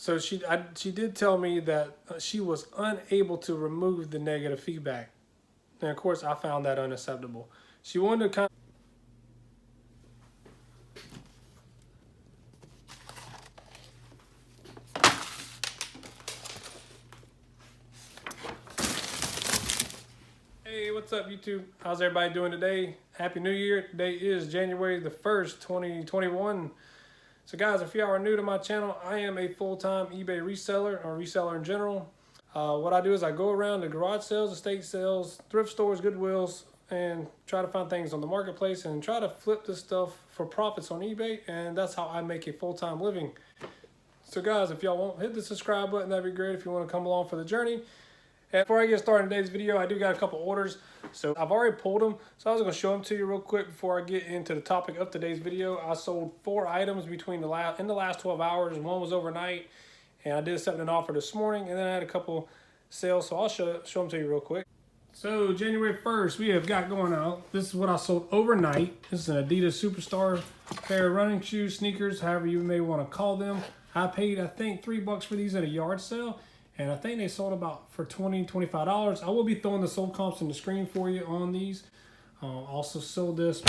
So she did tell me that she was unable to remove the negative feedback. And of course, I found that unacceptable. She wanted to kind of... Hey, what's up, YouTube? How's everybody doing today? Happy New Year. Today is January the 1st, 2021. So guys, if y'all are new to my channel, I am a full-time eBay reseller, or reseller in general. What I do is I go around to garage sales, estate sales, thrift stores, Goodwills, and try to find things on the marketplace and try to flip this stuff for profits on eBay, and that's how I make a full-time living. So guys, if y'all want, hit the subscribe button. That'd be great if you want to come along for the journey. And before I get started in today's video, I do got a couple orders. So I've already pulled them. So I was going to show them to you real quick before I get into the topic of today's video. I sold 4 items between in the last 12 hours. One was overnight. And I did accept an offer this morning. And then I had a couple sales. So I'll show them to you real quick. So January 1st, we have got going out. This is what I sold overnight. This is an Adidas Superstar pair of running shoes, sneakers, however you may want to call them. I paid, I think, $3 for these at a yard sale. And I think they sold about for $20, $25. I will be throwing the sold comps in the screen for you on these. Also sold this.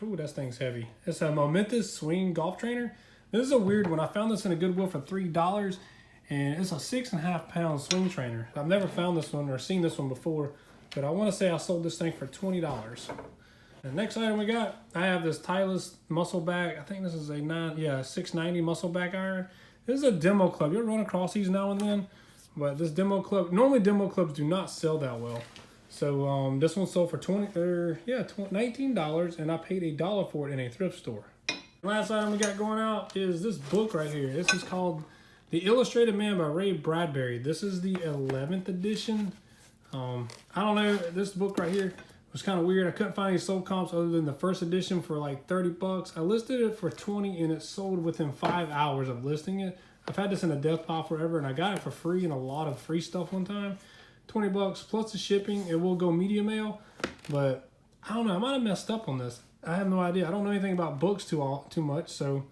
Ooh, that thing's heavy. It's a Momentous swing golf trainer. This is a weird one. I found this in a Goodwill for $3. And it's a 6.5 pound swing trainer. I've never found this one or seen this one before. But I want to say I sold this thing for $20. The next item we got, I have this Titleist Muscle Bag. I think this is a 690 Muscle Bag iron. This is a demo club. You ever run across these now and then? But this demo club, normally demo clubs do not sell that well. So this one sold for $19, and I paid $1 for it in a thrift store. The last item we got going out is this book right here. This is called The Illustrated Man by Ray Bradbury. This is the 11th edition. I don't know, this book right here was kind of weird. I couldn't find any sold comps other than the first edition for like $30. I listed it for $20 and it sold within 5 hours of listing it. I've had this in a death pile forever, and I got it for free and a lot of free stuff one time. $20 plus the shipping. It will go media mail, but I don't know. I might have messed up on this. I have no idea. I don't know anything about books too much, so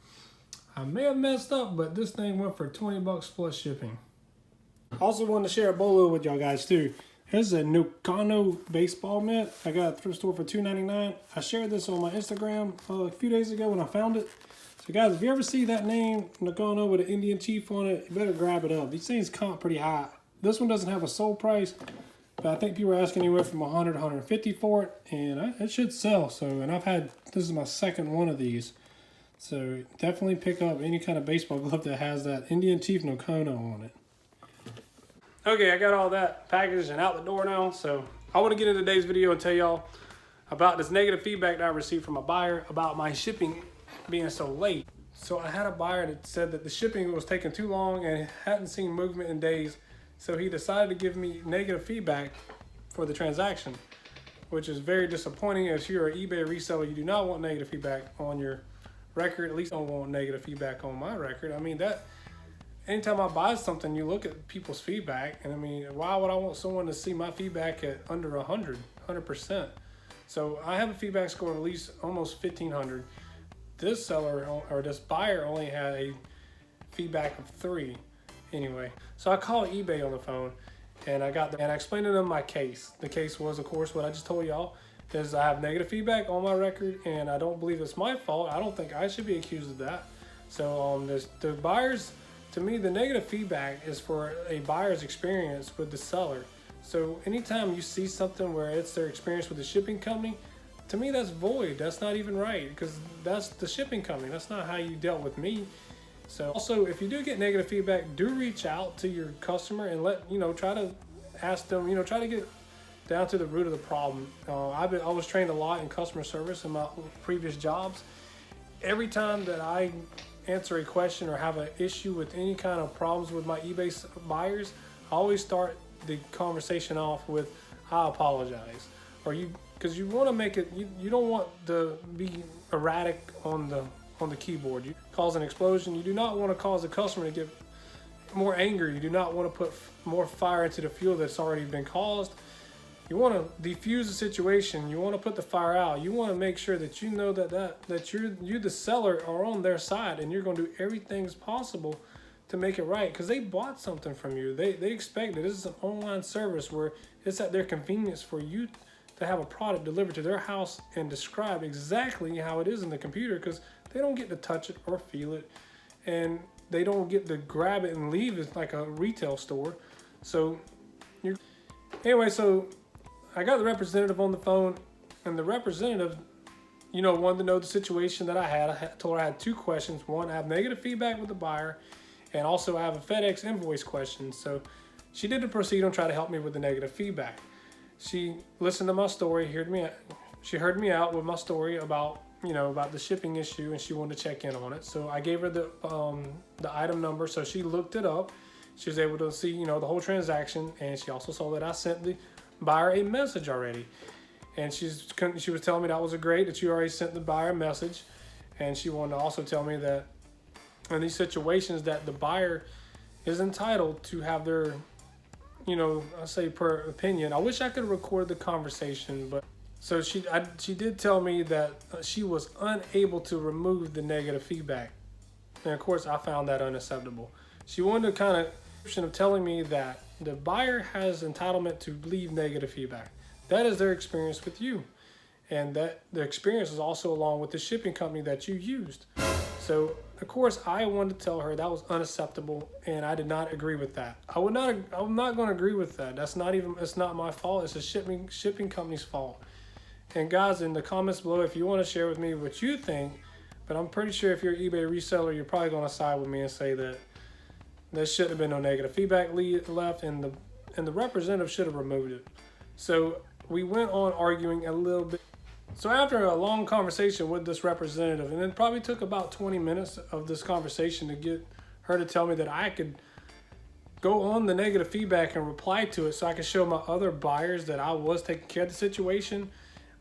I may have messed up, but this thing went for $20 plus shipping. Also wanted to share a bolo with y'all guys too. Here's a new Cano baseball mitt. I got at a thrift store for $2.99. I shared this on my Instagram a few days ago when I found it. So guys, if you ever see that name, Cano with an Indian chief on it, you better grab it up. These things comp pretty high. This one doesn't have a sold price, but I think people are asking anywhere from $100 to $150 for it, and it should sell. So, and this is my second one of these. So definitely pick up any kind of baseball glove that has that Indian chief Cano on it. Okay, I got all that packaged and out the door now. So I want to get into today's video and tell y'all about this negative feedback that I received from a buyer about my shipping being so late. So I had a buyer that said that the shipping was taking too long and hadn't seen movement in days. So he decided to give me negative feedback for the transaction, which is very disappointing. If you're an eBay reseller, you do not want negative feedback on your record. At least I don't want negative feedback on my record. I mean, that anytime I buy something, you look at people's feedback, and I mean, why would I want someone to see my feedback at under 100%? So I have a feedback score of at least almost 1,500. This seller or this buyer only had a feedback of 3 anyway. So I called eBay on the phone, and I explained to them my case. The case was, of course, what I just told y'all, is I have negative feedback on my record, and I don't believe it's my fault. I don't think I should be accused of that. So the buyers, to me, the negative feedback is for a buyer's experience with the seller. So anytime you see something where it's their experience with the shipping company, to me, that's void. That's not even right, because that's the shipping company. That's not how you dealt with me. So also, if you do get negative feedback, do reach out to your customer and try to ask them, try to get down to the root of the problem. I was trained a lot in customer service in my previous jobs. Every time that I answer a question or have an issue with any kind of problems with my eBay buyers, I always start the conversation off with, I apologize. Because you want to make it, you don't want to be erratic on the keyboard. You cause an explosion. You do not want to cause the customer to get more angry. You do not want to put more fire into the fuel that's already been caused. You want to defuse the situation. You want to put the fire out. You want to make sure that you know that you the seller are on their side, and you're going to do everything possible to make it right, because they bought something from you. They expect it. This is an online service where it's at their convenience for you to have a product delivered to their house and described exactly how it is in the computer, because they don't get to touch it or feel it, and they don't get to grab it and leave it like a retail store. So anyway, so I got the representative on the phone, and the representative, you know, wanted to know the situation that I had. I told her I had two questions. One, I have negative feedback with the buyer, and also I have a FedEx invoice question. So she did proceed on trying to help me with the negative feedback. She listened to my story, she heard me out with my story about, you know, about the shipping issue, and she wanted to check in on it. So I gave her the item number, so she looked it up. She was able to see, you know, the whole transaction, and she also saw that I sent the buyer a message already. And she was telling me that was great, that you already sent the buyer a message. And she wanted to also tell me that in these situations that the buyer is entitled to have their, you know, I say per opinion. I wish I could record the conversation, but so she did tell me that she was unable to remove the negative feedback. And of course I found that unacceptable. She wanted to kind of telling me that the buyer has entitlement to leave negative feedback. That is their experience with you. And that the experience is also along with the shipping company that you used. So of course I wanted to tell her that was unacceptable, and I did not agree with that. I'm not going to agree with that. It's not my fault. It's a shipping company's fault. And guys, in the comments below, if you want to share with me what you think, but I'm pretty sure if you're an eBay reseller, you're probably going to side with me and say that there shouldn't have been no negative feedback left, and the representative should have removed it. So we went on arguing a little bit. So after a long conversation with this representative, and it probably took about 20 minutes of this conversation to get her to tell me that I could go on the negative feedback and reply to it so I could show my other buyers that I was taking care of the situation.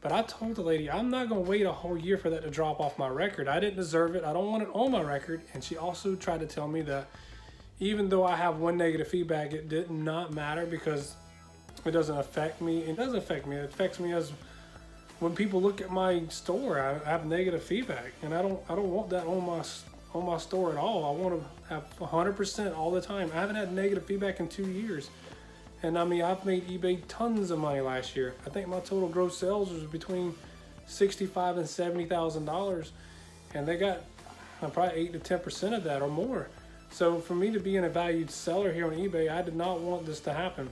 But I told the lady, I'm not going to wait a whole year for that to drop off my record. I didn't deserve it. I don't want it on my record. And she also tried to tell me that even though I have one negative feedback, it did not matter because it doesn't affect me. It does affect me. It affects me as when people look at my store, I have negative feedback, and I don't want that on my store at all. I want to have 100% all the time. I haven't had negative feedback in 2 years. And I mean, I've made eBay tons of money last year. I think my total gross sales was between $65,000 and $70,000, and they got probably 8 to 10% of that or more. So for me to be a valued seller here on eBay, I did not want this to happen.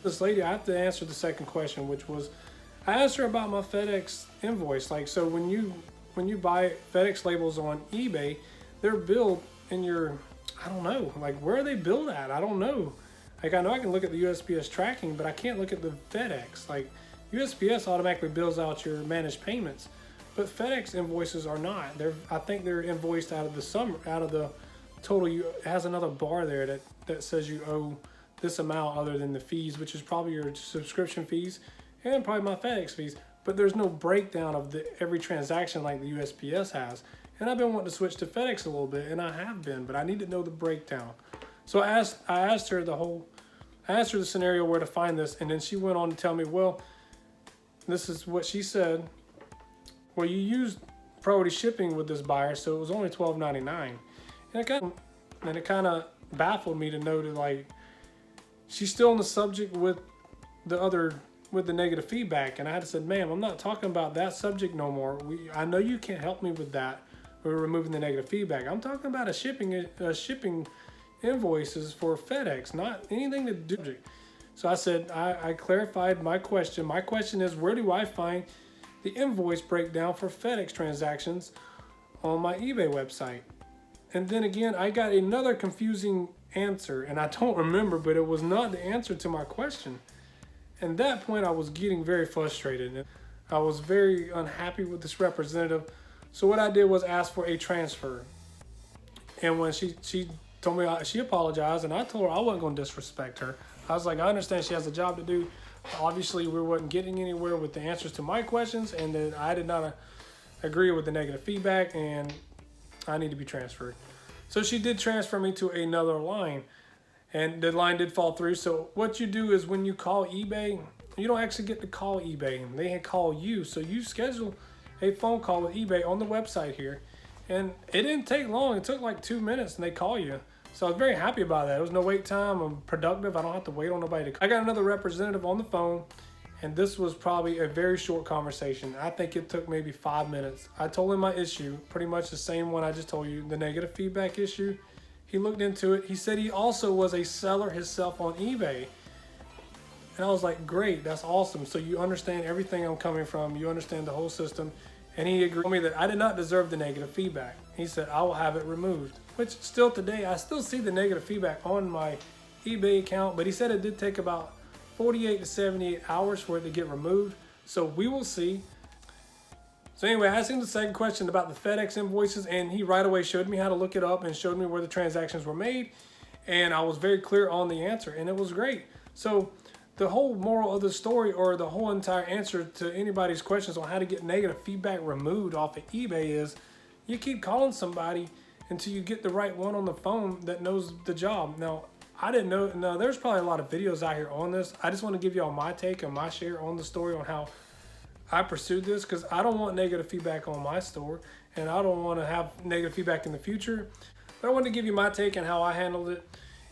This lady, I have to answer the second question, which was, I asked her about my FedEx invoice. Like, so when you buy FedEx labels on eBay, they're billed in your, I don't know, like where are they billed at? I don't know. Like, I know I can look at the USPS tracking, but I can't look at the FedEx. Like, USPS automatically bills out your managed payments, but FedEx invoices are not. I think they're invoiced out of the total. It has another bar there that says you owe this amount other than the fees, which is probably your subscription fees and probably my FedEx fees. But there's no breakdown of every transaction like the USPS has. And I've been wanting to switch to FedEx a little bit, and I have been, but I need to know the breakdown. So I asked her the scenario where to find this, and then she went on to tell me, well, this is what she said. Well, you used priority shipping with this buyer, so it was only $12.99. And it kind of baffled me to know that, like, she's still on the subject with the negative feedback. And I had to say, ma'am, I'm not talking about that subject no more. I know you can't help me with that. We're removing the negative feedback. I'm talking about a shipping invoices for FedEx, not anything to do with it. So I said, I clarified my question. My question is, where do I find the invoice breakdown for FedEx transactions on my eBay website? And then again, I got another confusing answer, and I don't remember, but it was not the answer to my question. And at that point, I was getting very frustrated. I was very unhappy with this representative. So what I did was ask for a transfer. And when she told me, she apologized, and I told her I wasn't going to disrespect her. I was like, I understand she has a job to do. Obviously, we wasn't getting anywhere with the answers to my questions, and that I did not agree with the negative feedback, and I need to be transferred. So she did transfer me to another line, and the line did fall through. So what you do is when you call eBay, you don't actually get to call eBay. They call you. So you schedule a phone call with eBay on the website here. And it didn't take long. It took like 2 minutes, and they call you. So I was very happy about that. There was no wait time. I'm productive. I don't have to wait on nobody. I got another representative on the phone, and this was probably a very short conversation. I think it took maybe 5 minutes. I told him my issue, pretty much the same one I just told you, the negative feedback issue. He looked into it. He said he also was a seller himself on eBay. And I was like, great, that's awesome. So you understand everything I'm coming from. You understand the whole system. And he agreed with me that I did not deserve the negative feedback. He said, I will have it removed. Which still today, I still see the negative feedback on my eBay account. But he said it did take about 48 to 78 hours for it to get removed. So we will see. So anyway, I asked him the second question about the FedEx invoices, and he right away showed me how to look it up and showed me where the transactions were made. And I was very clear on the answer, and it was great. So the whole moral of the story, or the whole entire answer to anybody's questions on how to get negative feedback removed off of eBay, is you keep calling somebody until you get the right one on the phone that knows the job. Now, I didn't know. Now, there's probably a lot of videos out here on this. I just want to give y'all my take and my share on the story on how I pursued this, because I don't want negative feedback on my store, and I don't want to have negative feedback in the future. But I wanted to give you my take on how I handled it,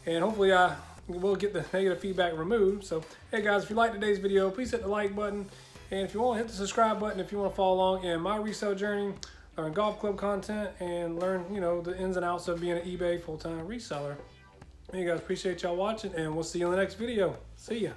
and hopefully I will get the negative feedback removed. So, hey guys, if you liked today's video, please hit the like button, and if you want, hit the subscribe button if you want to follow along in my resale journey, learn golf club content, and learn, you know, the ins and outs of being an eBay full-time reseller. Hey guys, appreciate y'all watching, and we'll see you in the next video. See ya.